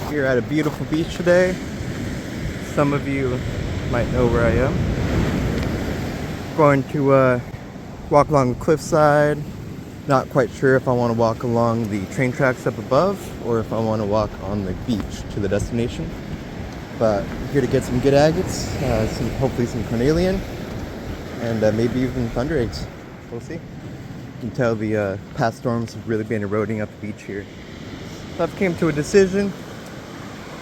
Here at a beautiful beach today. Some of you might know where I am. Going to walk along the cliffside. Not quite sure if I want to walk along the train tracks up above or if I want to walk on the beach to the destination. But I'm here to get some good agates, hopefully some carnelian, and maybe even thunder eggs. We'll see. You can tell the past storms have really been eroding up the beach here. So I've came to a decision.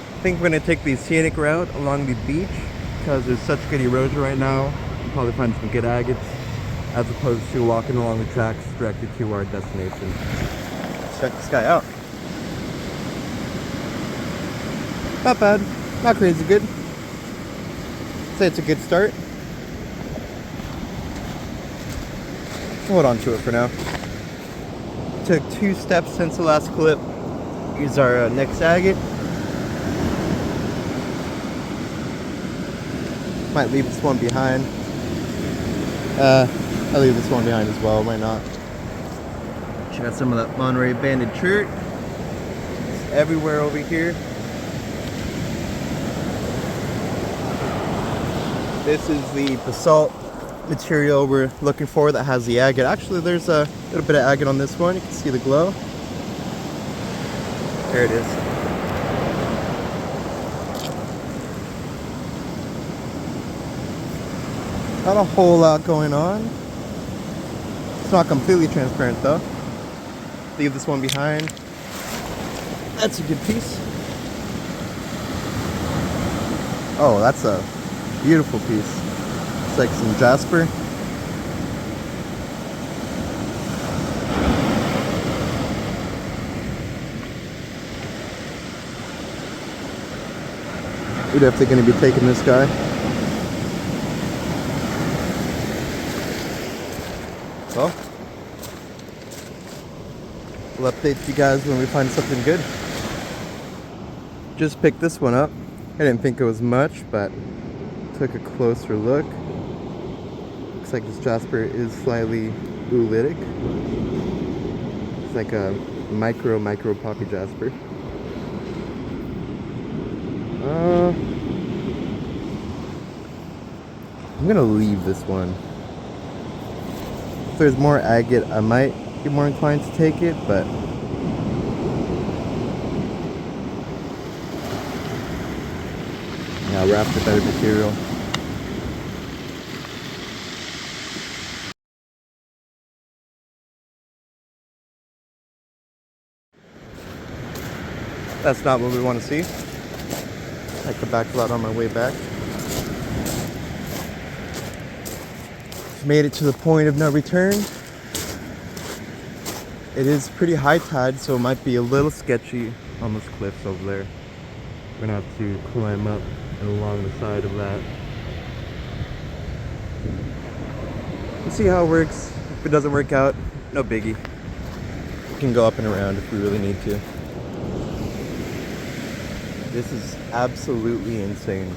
I think we're going to take the scenic route along the beach because there's such good erosion right now. We'll probably find some good agates as opposed to walking along the tracks directly to our destination. Let's check this guy out. Not bad. Not crazy good. I'd say it's a good start. Hold on to it for now. Took 2 steps since the last clip. Here's our next agate. Might leave this one behind. I'll leave this one behind as well. Why not? Check out some of that Monterey banded chert. It's everywhere over here. This is the basalt material we're looking for that has the agate. Actually, there's a little bit of agate on this one. You can see the glow. There it is. Not a whole lot going on. It's not completely transparent though. Leave this one behind. That's a good piece. Oh, that's a beautiful piece. It's like some jasper. We're definitely going to be taking this guy. So, we'll update you guys when we find something good. Just picked this one up. I didn't think it was much, but took a closer look. Looks like this jasper is slightly oolitic. It's like a micro poppy jasper. I'm gonna leave this one. If there's more agate, I might be more inclined to take it, but yeah, we're after better material. That's not what we want to see. I could back a lot on my way back. Made it to the point of no return. It is pretty high tide, so it might be a little sketchy on those cliffs over there. We're gonna have to climb up and along the side of that. We'll see how it works. If it doesn't work out, no biggie. We can go up and around if we really need to. This is absolutely insane.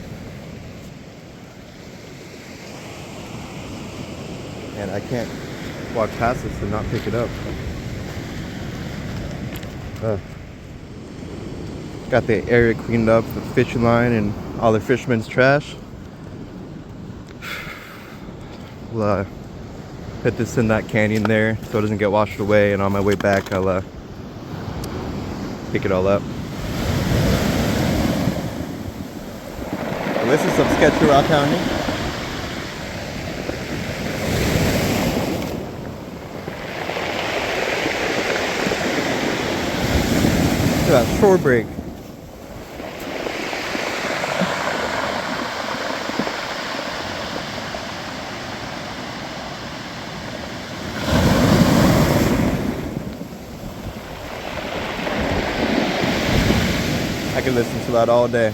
And I can't walk past this and not pick it up. Got the area cleaned up with fishing line and all the fishermen's trash. We'll put this in that canyon there so it doesn't get washed away, and on my way back I'll pick it all up. Well, this is some sketchy rock hounding. Look at that shore break. I can listen to that all day.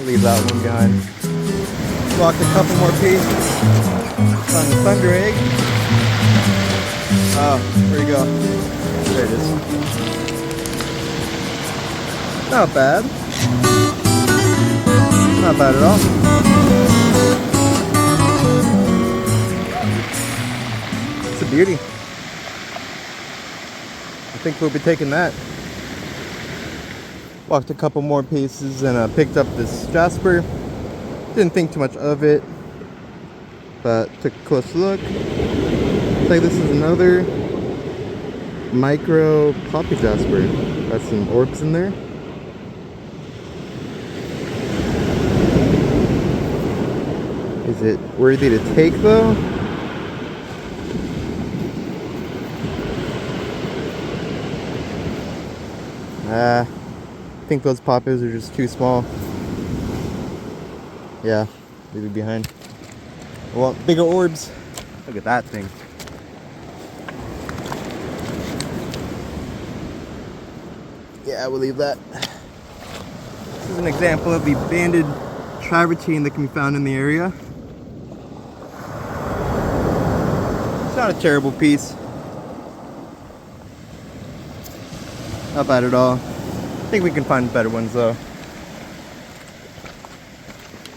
Leave that one behind. Walked a couple more paces. Found the thunder egg. Oh, where'd it go? There it is. Not bad. Not bad at all. It's a beauty. I think we'll be taking that. Walked a couple more paces and picked up this jasper. Didn't think too much of it, but took a close look. Looks like this is another micro poppy jasper. Got some orbs in there. Is it worthy to take though? I think those poppies are just too small. Yeah, leave it behind. I want bigger orbs. Look at that thing. Yeah, we'll leave that. This is an example of the banded travertine that can be found in the area. It's not a terrible piece. Not bad at all. I think we can find better ones though.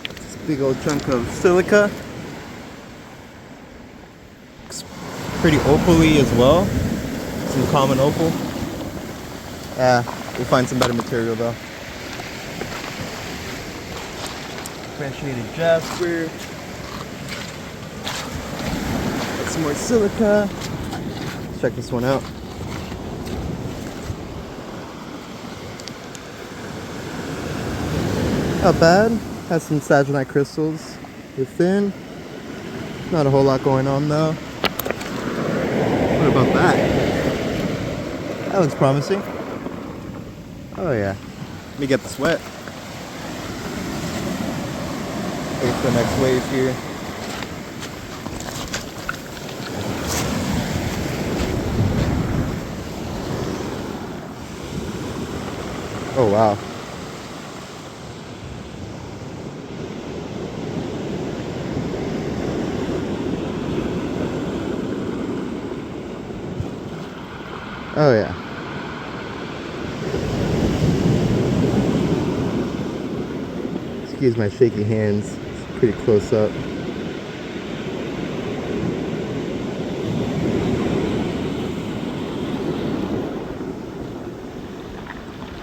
This big old chunk of silica. Looks pretty opal-y as well. Some common opal. Yeah, we'll find some better material though. Differentiated jasper. Got some more silica. Let's check this one out. Not bad. Has some saginite crystals within. Not a whole lot going on though. What about that? That looks promising. Oh yeah. Let me get this wet. Wait for the next wave here. Oh wow. Oh yeah. Excuse my shaky hands. It's pretty close up.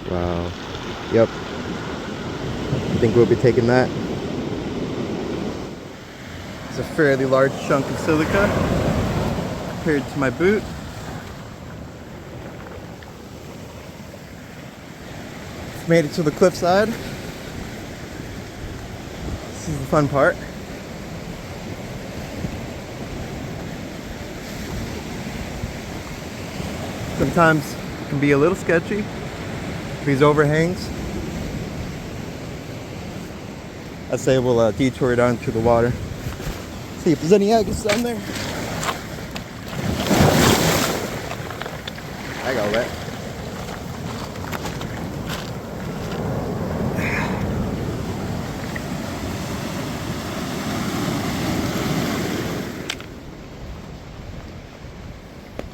Wow. Yep. I think we'll be taking that. It's a fairly large chunk of silica compared to my boot. Made it to the cliffside. This is the fun part. Sometimes it can be a little sketchy. These overhangs. I say we'll detour down to the water. See if there's any agates down there. I got wet.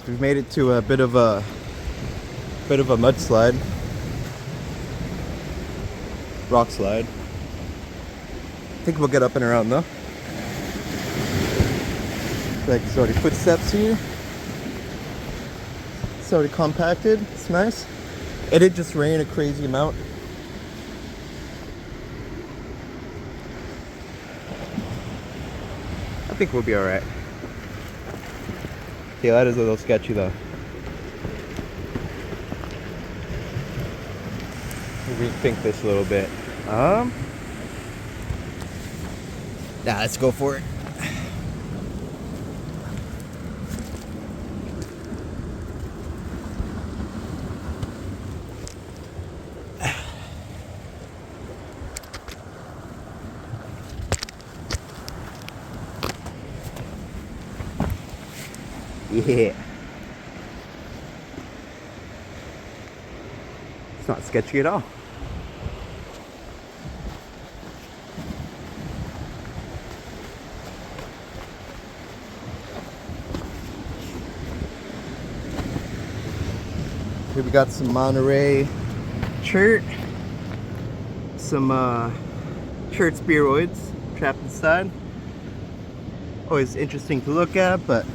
We've made it to a bit of a mudslide, rock slide. I think we'll get up and around though. Like there's already footsteps here. It's already compacted. It's nice. It did just rain a crazy amount. I think we'll be all right. Yeah, that is a little sketchy though. Rethink this a little bit. Yeah, let's go for it. Yeah. It's not sketchy at all. Here we got some Monterey chert. some chert spheroids trapped inside. Always interesting to look at, but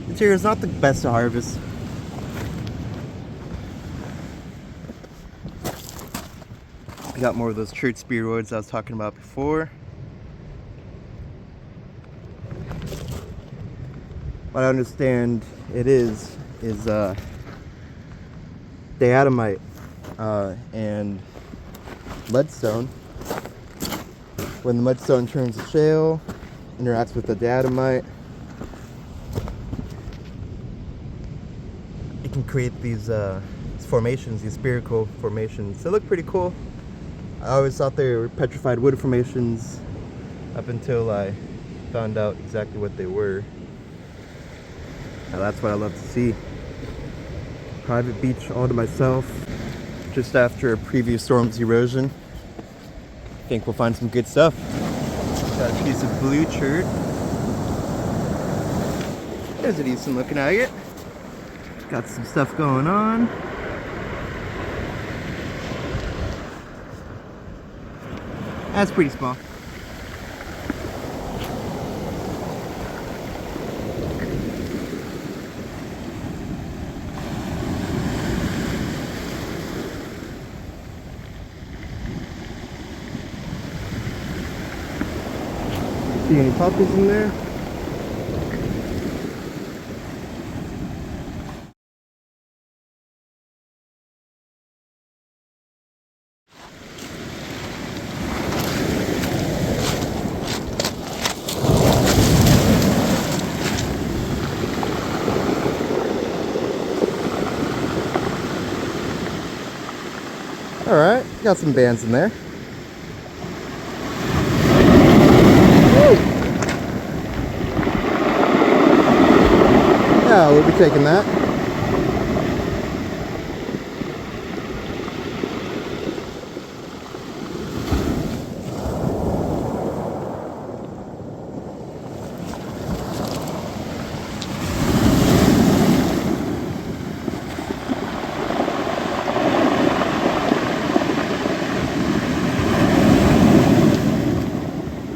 the interior is not the best to harvest. We got more of those chert spheroids I was talking about before. What I understand it is diatomite and leadstone. When the mudstone turns to shale, interacts with the diatomite, it can create these formations, these spherical formations. They look pretty cool. I always thought they were petrified wood formations up until I found out exactly what they were. Now that's what I love to see. Private beach all to myself, just after a previous storm's erosion. I think we'll find some good stuff. Got a piece of blue chert. There's a decent looking agate. Got some stuff going on. That's pretty small. See any poppies in there? Alright, got some bands in there. Yeah, we'll be taking that.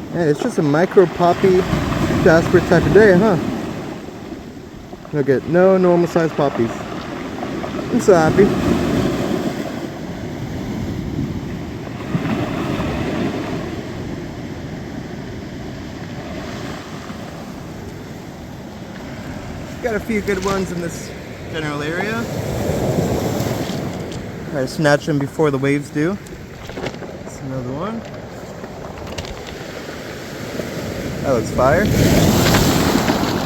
Man, it's just a micro poppy jasper type of day, huh? Look at no normal sized poppies. I'm so happy. Got a few good ones in this general area. Try to snatch them before the waves do. That's another one. That looks fire.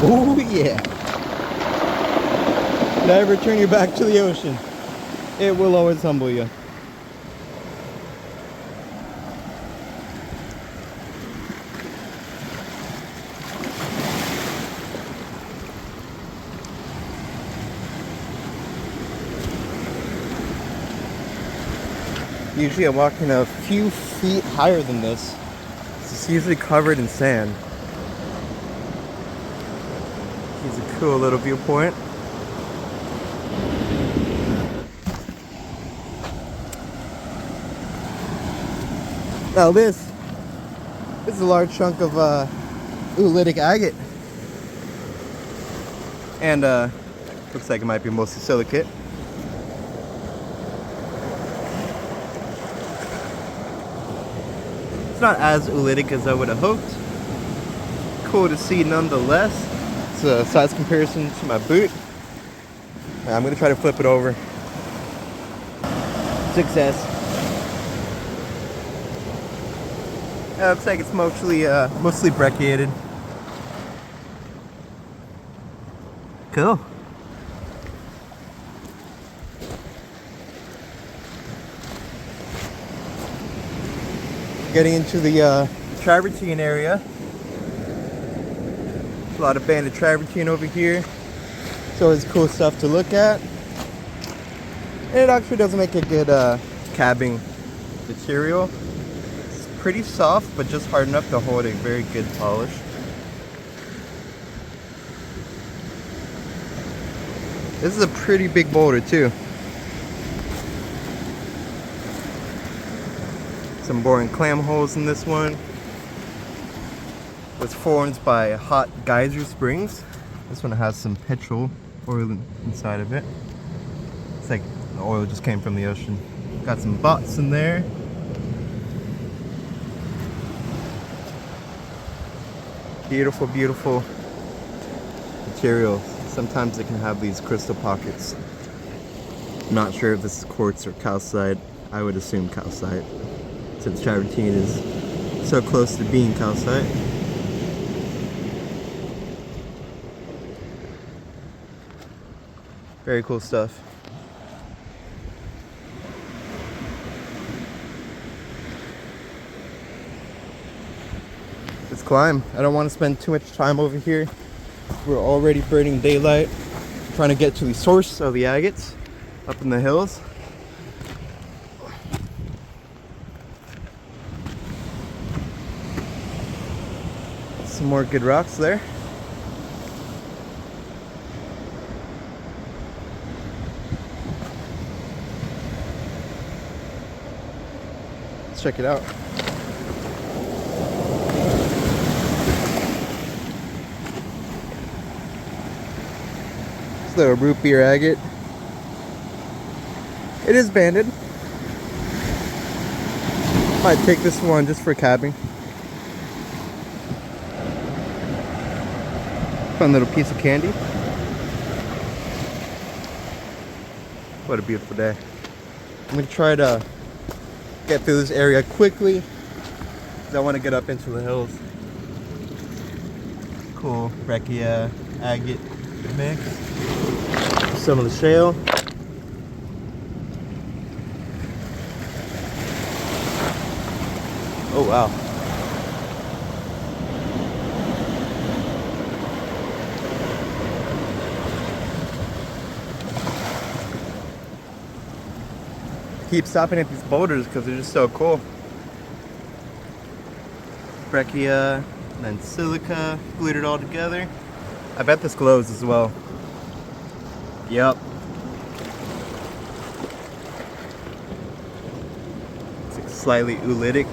Oh yeah. Never turn your back to the ocean. It will always humble you. Usually I'm walking a few feet higher than this. It's usually covered in sand. It's a cool little viewpoint. Now this is a large chunk of oolitic agate. And looks like it might be mostly silicate. It's not as oolitic as I would have hoped. Cool to see nonetheless. It's a size comparison to my boot. I'm gonna try to flip it over. Success. Looks like it's mostly brecciated. Cool. Getting into the travertine area. A lot of banded travertine over here. It's always cool stuff to look at. And it actually does make a good cabbing material. It's pretty soft, but just hard enough to hold a very good polish. This is a pretty big boulder too. Some boring clam holes in this one. Was formed by hot geyser springs. This one has some petrol oil inside of it. It's like the oil just came from the ocean. Got some bots in there. Beautiful, beautiful material. Sometimes it can have these crystal pockets. I'm not sure if this is quartz or calcite. I would assume calcite, since travertine is so close to being calcite. Very cool stuff. Let's climb. I don't want to spend too much time over here. We're already burning daylight, trying to get to the source of the agates up in the hills. Some more good rocks there. Let's check it out. It's the root beer agate. It is banded. Might take this one just for cabbing. Fun little piece of candy. What a beautiful day. I'm gonna try to get through this area quickly because I want to get up into the hills. Cool breccia agate mix. Some of the shale. Oh wow. Keep stopping at these boulders because they're just so cool. Breccia, and then silica, glued it all together. I bet this glows as well. Yep. It's like slightly oolitic.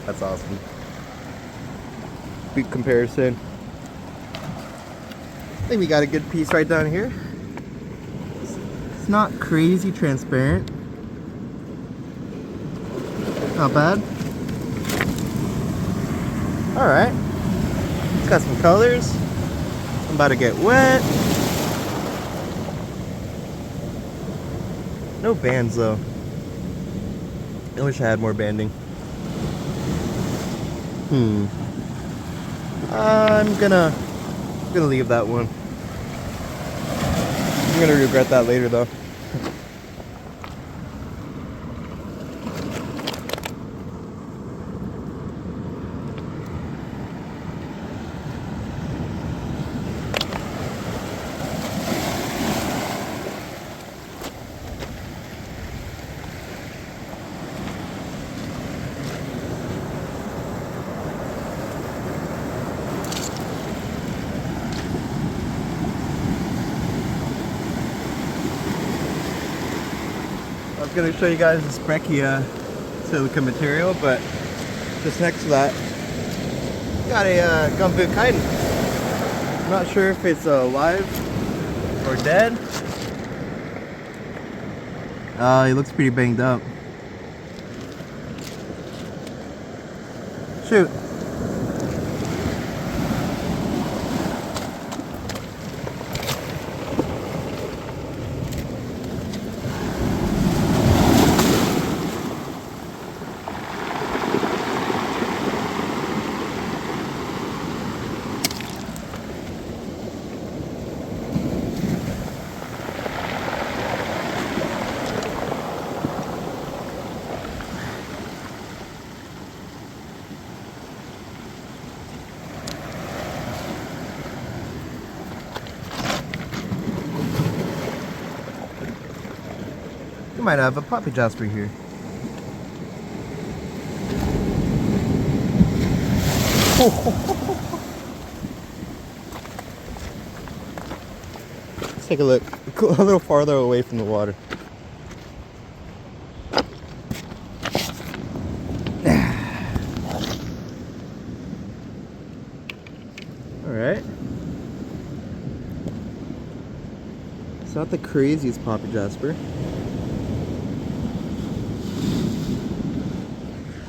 That's awesome. Big comparison. I think we got a good piece right down here. It's not crazy transparent. Not bad. Alright. It's got some colors. I'm about to get wet. No bands though. I wish I had more banding. I'm gonna leave that one. I'm gonna regret that later though. I was going to show you guys this breccia silica material, but just next to that, got a gumboot chitin. I'm not sure if it's alive or dead. He looks pretty banged up. Shoot. You might have a puppy jasper here. Let's take a look a little farther away from the water. Alright. It's not the craziest poppy jasper.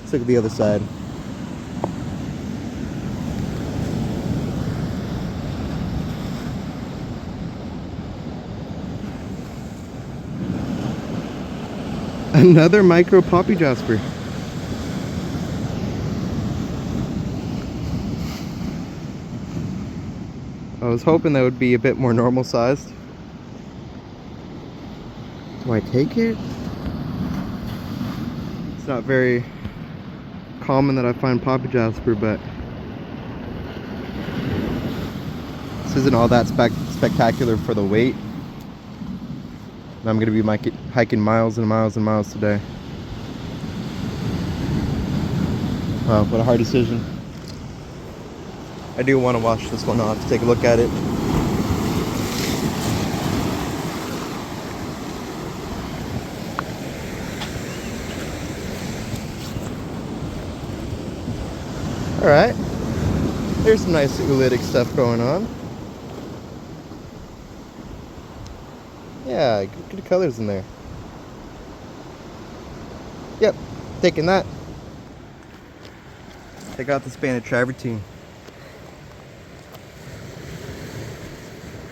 Let's look at the other side. Another micro poppy jasper. I was hoping that would be a bit more normal sized. Do I take it? It's not very common that I find poppy jasper, but this isn't all that spectacular for the weight. And I'm gonna be hiking miles and miles and miles today. Wow, what a hard decision. I do want to wash this one off, take a look at it. Alright, there's some nice oolitic stuff going on. Yeah, good colors in there. Yep, taking that. Check out this banded travertine.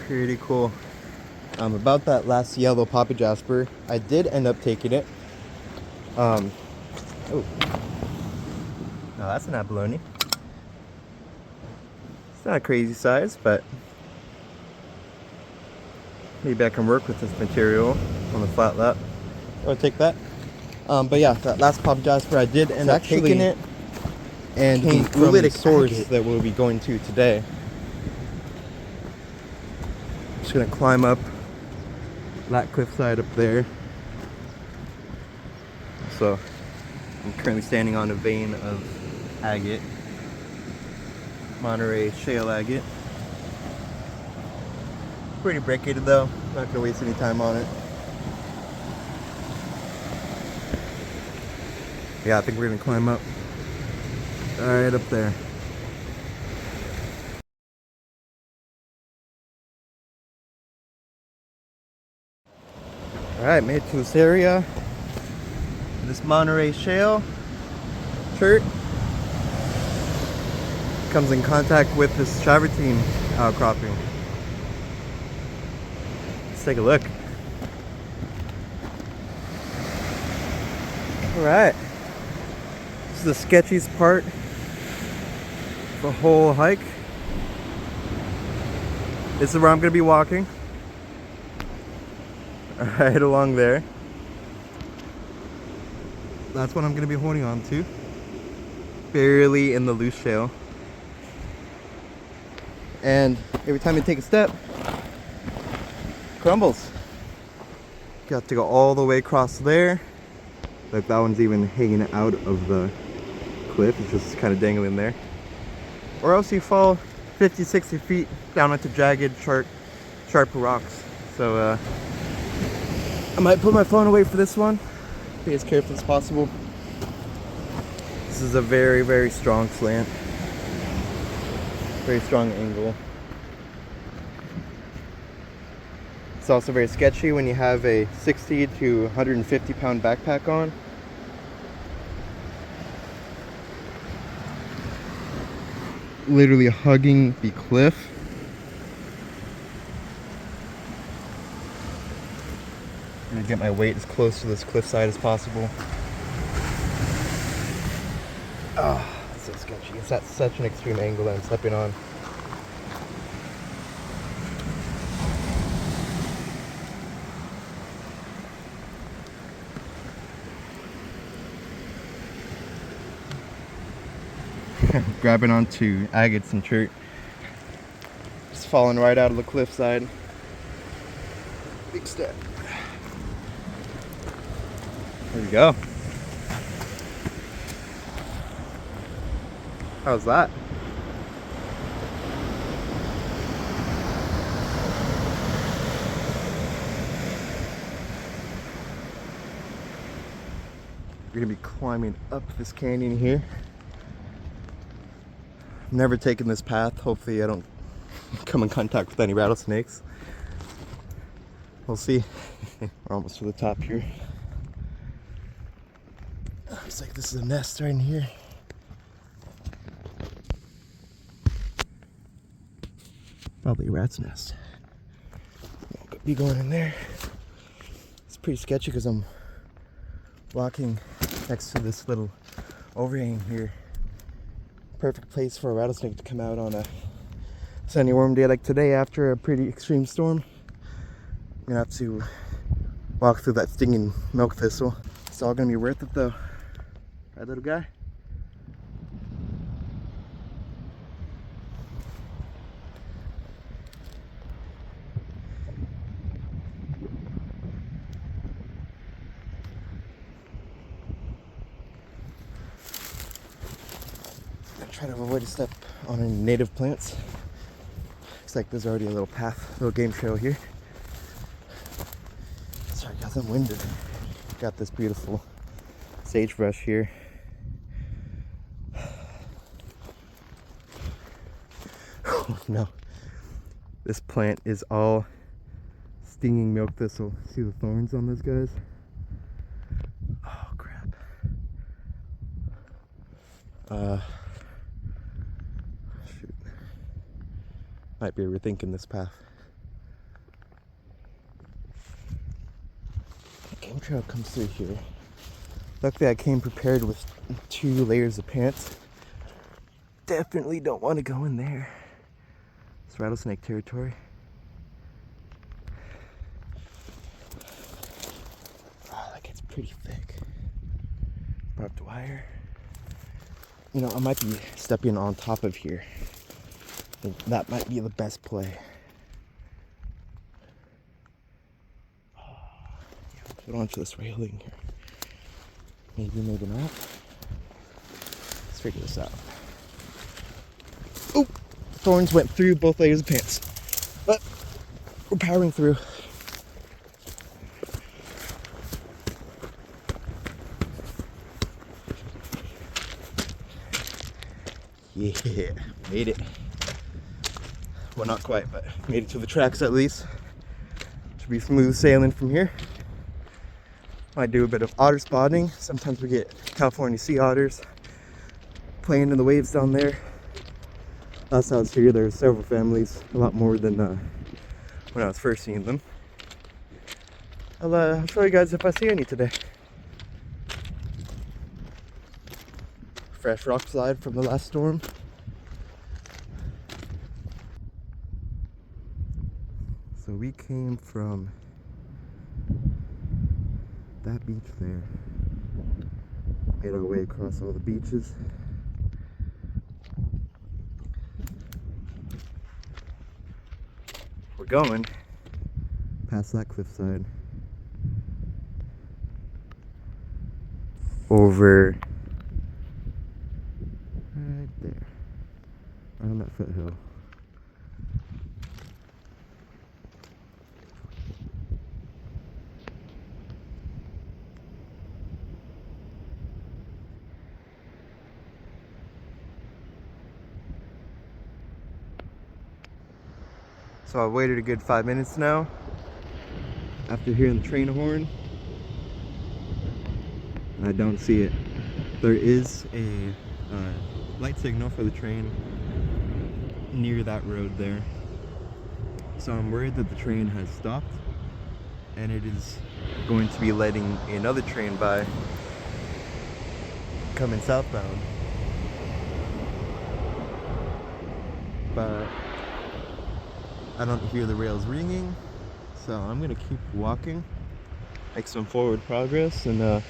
Pretty cool. About that last yellow poppy jasper, I did end up taking it. Oh, no, that's an abalone. It's not a crazy size, but maybe I can work with this material on the flat lap. I'll take that. But yeah, that last poppy jasper, I did end up taking it, and the oolitic source that we'll be going to today. Just gonna climb up that cliffside up there. So I'm currently standing on a vein of agate, Monterey shale agate. Pretty brachiated though, not gonna waste any time on it. Yeah, I think we're gonna climb up right up there. Alright, made it to this area. This Monterey shale chert comes in contact with this travertine outcropping. Let's take a look. Alright. This is the sketchiest part of the whole hike. This is where I'm going to be walking. Right along there. That's what I'm going to be holding on to. Barely in the loose shale. And every time you take a step, it crumbles. Got to go all the way across there. Like that one's even hanging out of the cliff. It's just kind of dangling there. Or else you fall 50, 60 feet down onto jagged, sharp rocks. So I might put my phone away for this one. Be as careful as possible. This is a very, very strong slant. Very strong angle. It's also very sketchy when you have a 60 to 150 pound backpack on. Literally hugging the cliff. I'm gonna get my weight as close to this cliffside as possible. Oh, that's so sketchy. It's at such an extreme angle that I'm stepping on. Grabbing onto agates and chert. Just falling right out of the cliffside. Big step. There we go. How's that? We're gonna be climbing up this canyon here. I've never taken this path. Hopefully I don't come in contact with any rattlesnakes. We'll see. We're almost to the top here. Looks like this is a nest right in here. Probably a rat's nest. Won't be going in there. It's pretty sketchy because I'm walking next to this little overhang here. Perfect place for a rattlesnake to come out on a sunny, warm day like today after a pretty extreme storm. I'm gonna have to walk through that stinging milk thistle. It's all gonna be worth it though. Right, little guy? I'm trying to avoid a step on any native plants. Looks like there's already a little path, little game trail here. Sorry guys, I'm winded. Got this beautiful sagebrush here. Oh no. This plant is all stinging milk thistle. See the thorns on those guys? Oh crap. Shoot. Might be rethinking this path. Game trail comes through here. Luckily I came prepared with 2 layers of pants. Definitely don't want to go in there. It's rattlesnake territory. Oh, that gets pretty thick. Barbed wire. You know, I might be stepping on top of here. I think that might be the best play. Put onto this railing here. Maybe, maybe not. Let's figure this out. Oh! Thorns went through both layers of pants. But we're powering through. Yeah, made it. Well, not quite, but made it to the tracks at least. Should be smooth sailing from here. Might do a bit of otter spotting. Sometimes we get California sea otters playing in the waves down there. Last I was here, there were several families, a lot more than when I was first seeing them. I'll show you guys if I see any today. Fresh rock slide from the last storm. So we came from that beach there, made our way across all the beaches. We're going past that cliffside over right there, right on that foothill. So I waited a good 5 minutes now after hearing the train horn, and I don't see it. There is a light signal for the train near that road there, so I'm worried that the train has stopped and it is going to be letting another train by coming southbound. But I don't hear the rails ringing, so I'm gonna keep walking, make some forward progress, and if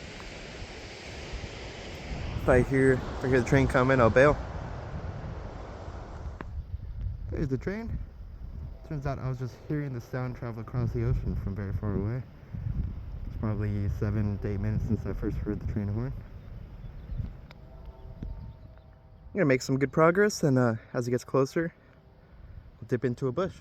I hear the train coming, I'll bail. There's the train. Turns out I was just hearing the sound travel across the ocean from very far away. It's probably 7 to 8 minutes since I first heard the train horn. I'm gonna make some good progress, and as it gets closer, we'll dip into a bush.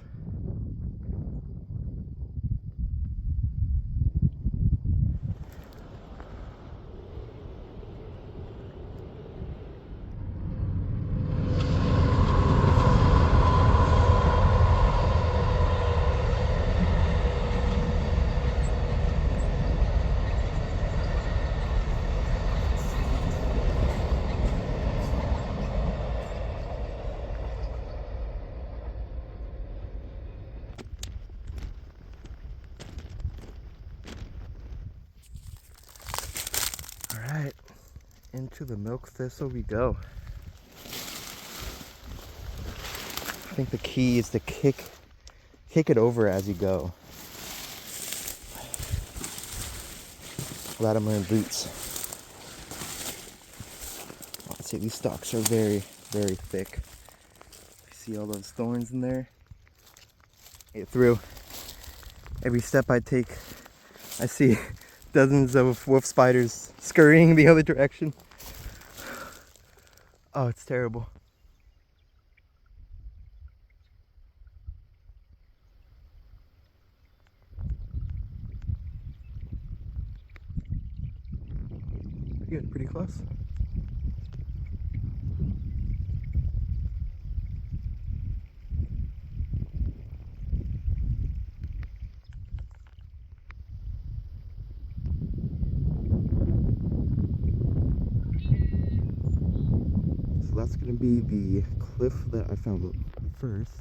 into the milk thistle we go. I think the key is to kick it over as you go. Glad I'm wearing boots. Oh, see, these stalks are very, very thick. See all those thorns in there? Get through. Every step I take, I see dozens of wolf spiders scurrying the other direction. Oh, it's terrible. Good, pretty close. So that's gonna be the cliff that I found first.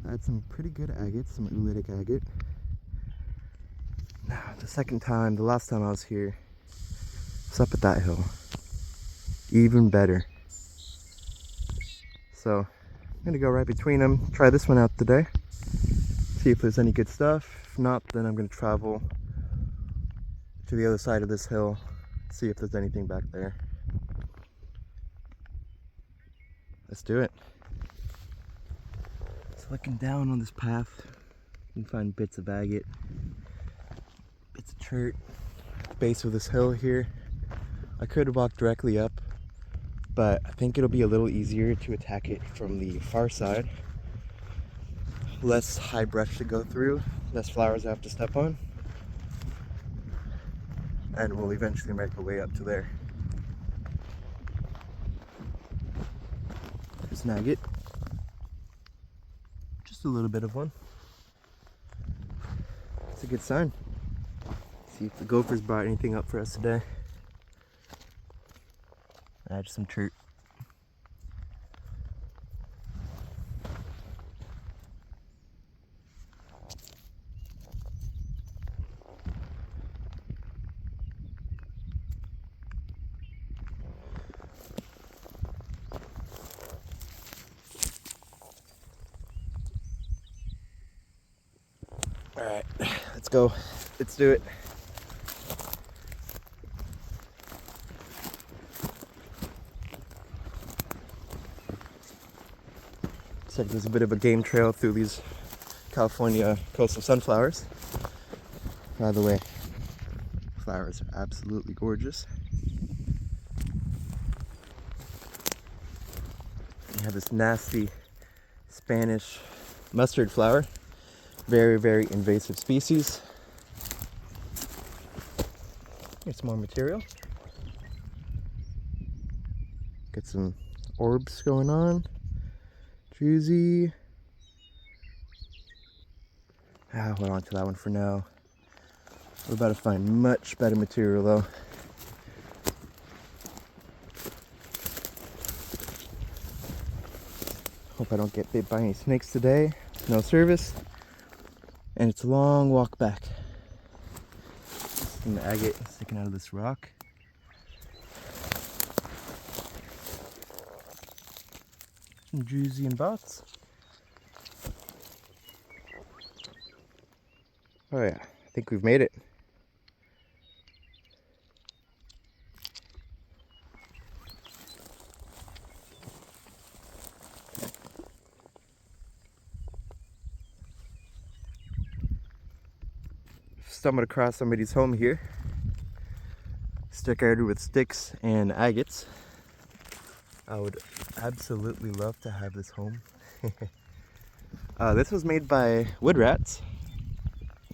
I had some pretty good agates, some oolitic agate. Now, the last time I was here, it's up at that hill. Even better. So, I'm gonna go right between them, try this one out today, see if there's any good stuff. If not, then I'm gonna travel to the other side of this hill, see if there's anything back there. Let's do it. So looking down on this path, you can find bits of agate, bits of chert, base of this hill here. I could walk directly up, but I think it'll be a little easier to attack it from the far side. Less high brush to go through, less flowers I have to step on, and we'll eventually make our way up to there. There's an agate. Just a little bit of one. It's a good sign. See if the gophers brought anything up for us today. Just some chert. Alright, let's go. Let's do it. Looks like there's a bit of a game trail through these California coastal sunflowers. By the way, flowers are absolutely gorgeous. You have this nasty Spanish mustard flower. Very, very invasive species. Here's some more material. Get some orbs going on. Juicy. Hold on to that one for now. We're about to find much better material though. Hope I don't get bit by any snakes today. No service. And it's a long walk back. Some agate sticking out of this rock. Some druzy and bots. Oh yeah, I think we've made it. Stumbled across somebody's home here. Stick-guarded with sticks and agates. I would absolutely love to have this home. This was made by wood rats.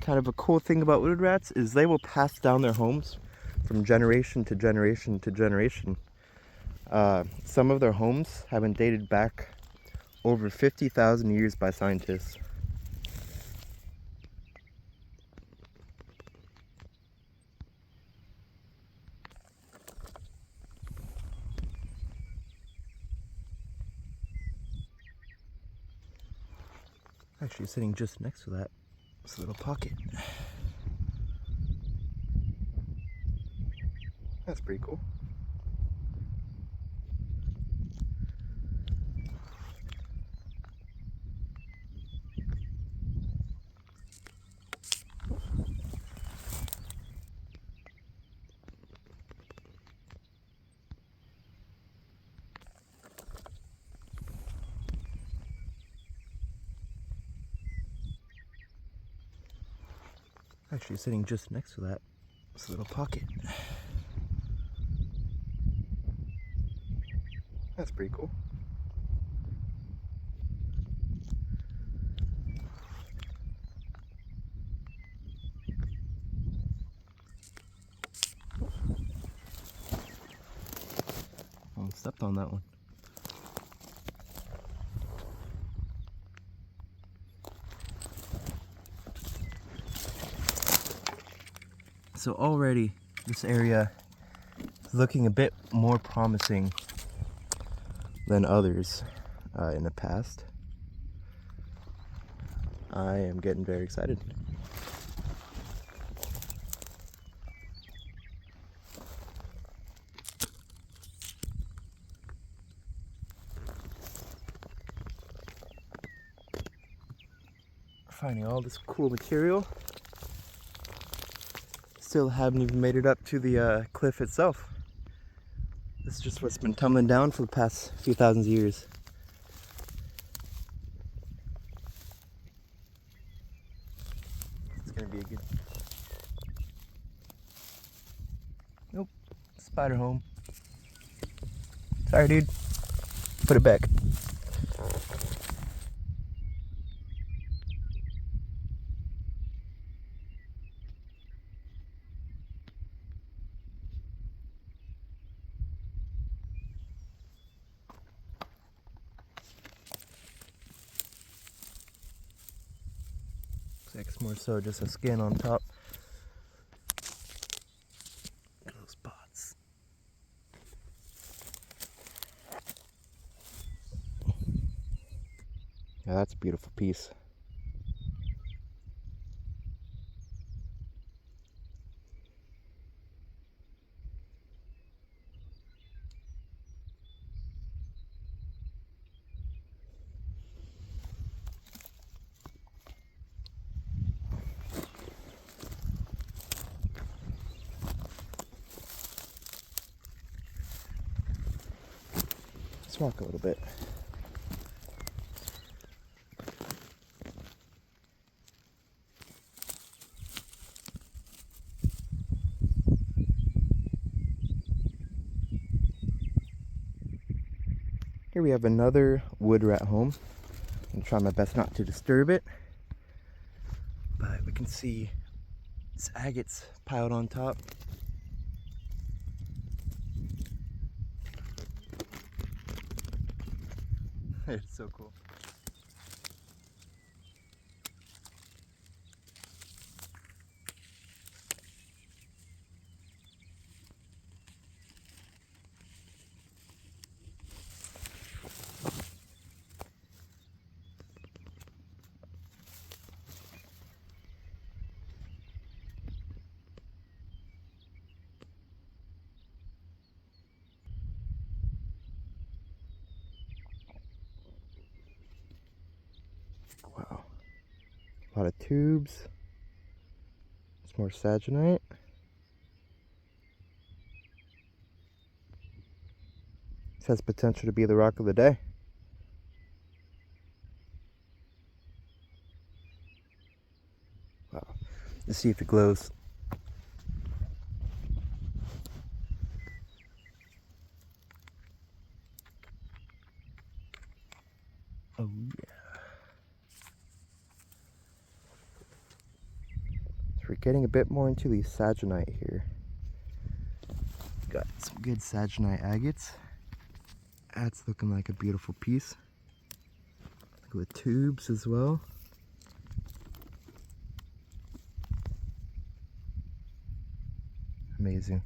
Kind of a cool thing about wood rats is they will pass down their homes from generation to generation to generation. Some of their homes have been dated back over 50,000 years by scientists. Actually sitting just next to that, this little pocket. That's pretty cool. Actually sitting just next to that. This little pocket. That's pretty cool. Oh, stepped on that one. So already this area is looking a bit more promising than others in the past. I am getting very excited. Finding all this cool material. Still haven't even made it up to the cliff itself. This is just what's been tumbling down for the past few thousand years. It's gonna be a good... Nope. Spider home. Sorry, dude. Put it back. Looks like it's more so just a skin on top. Look at those spots. Yeah, that's a beautiful piece. Let's walk a little bit. Here we have another wood rat home. I'm trying my best not to disturb it, but we can see this agates piled on top. It's so cool. Wow. A lot of tubes. It's more saginite. This has potential to be the rock of the day. Wow. Let's see if it glows. Oh yeah. So we're getting a bit more into the saginite here. Got some good saginite agates. That's looking like a beautiful piece. Look at the tubes as well. Amazing.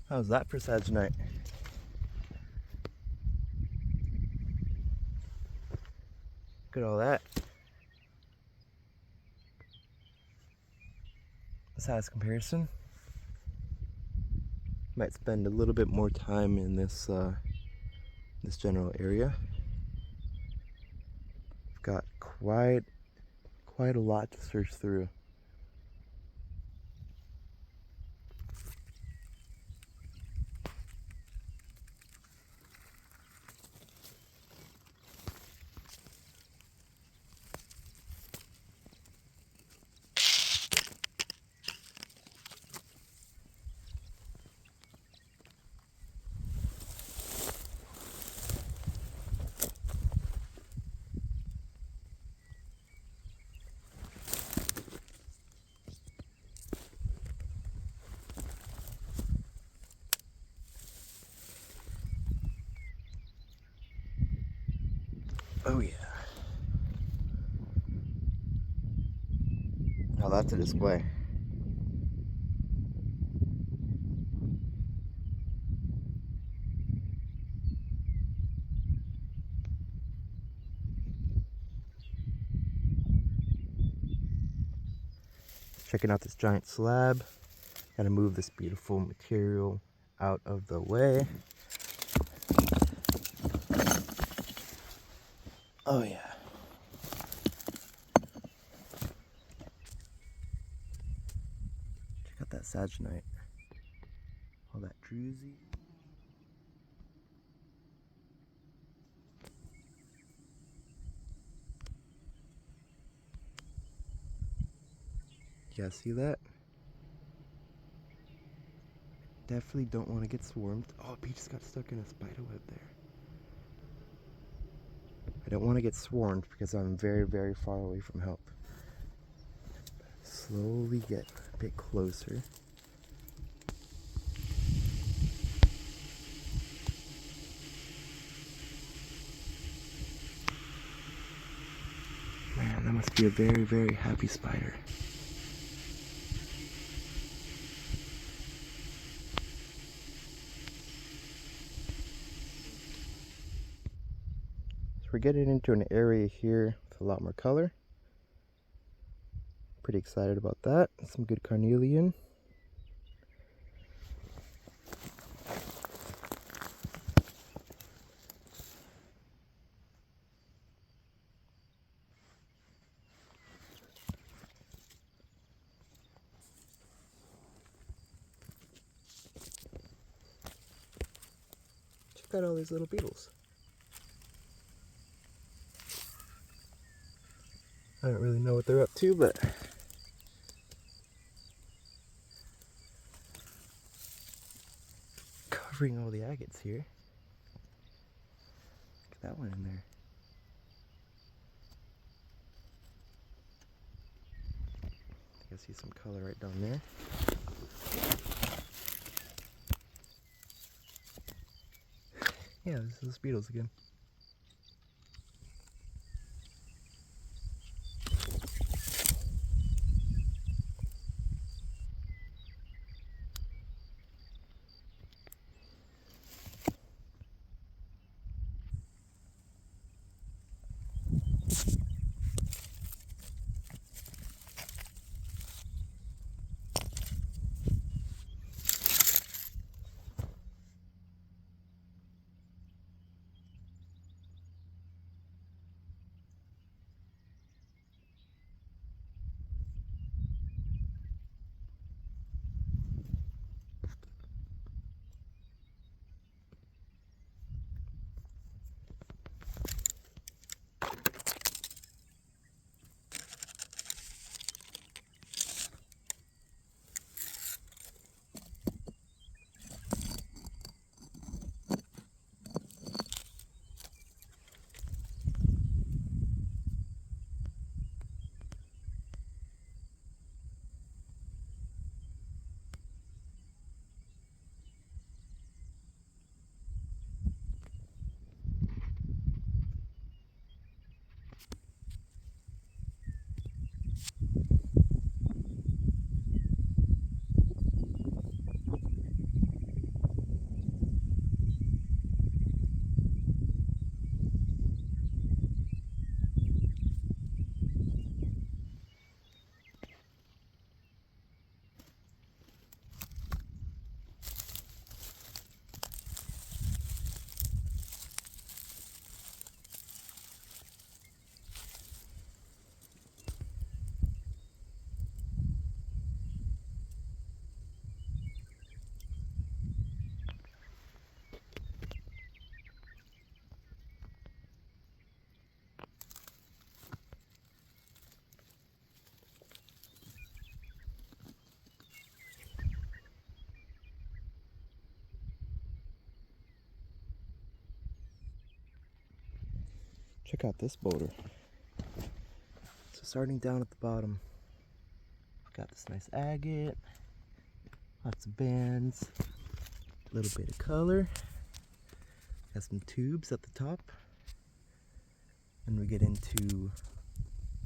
How's that for saginite? Look at all that. Size comparison. Might spend a little bit more time in this this general area. got quite a lot to search through. Oh yeah. Now that's a display. Checking out this giant slab. Gotta move this beautiful material out of the way. Oh yeah. Check out that saginite. All that druzy. You guys see that? Definitely don't want to get swarmed. Oh, Peach just got stuck in a spider web there. I don't want to get swarmed because I'm very, very far away from help. Slowly get a bit closer. Man, that must be a very, very happy spider. So we're getting into an area here with a lot more color. Pretty excited about that. Some good carnelian. Check out all these little beetles. I don't really know what they're up to, but covering all the agates here. Look at that one in there. I can see some color right down there. Yeah, this is those beetles again. Check out this boulder. So starting down at the bottom, got this nice agate, lots of bands, a little bit of color. Got some tubes at the top. And we get into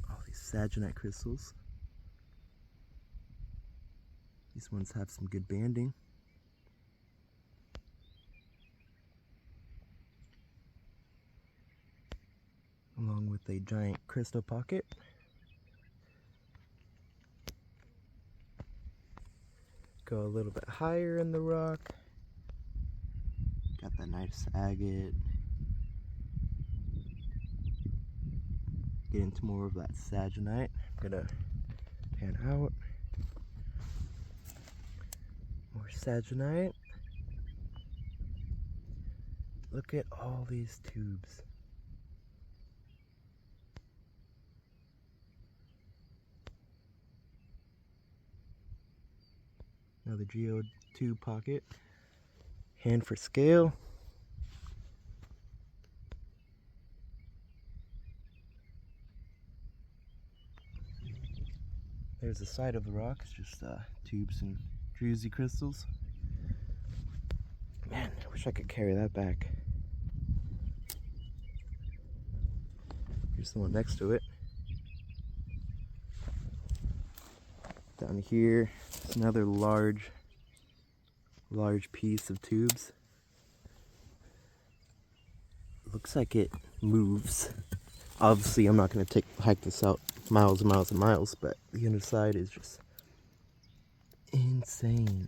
all these saginite crystals. These ones have some good banding. Along with a giant crystal pocket. Go a little bit higher in the rock. Got that nice agate. Get into more of that saginite. I'm gonna pan out. More saginite. Look at all these tubes. Another geode tube pocket. Hand for scale. There's the side of the rock. It's just tubes and druzy crystals. Man, I wish I could carry that back. Here's the one next to it. Down here, it's another large piece of tubes. Looks like it moves. Obviously, I'm not going to hike this out miles and miles and miles, but the underside is just insane.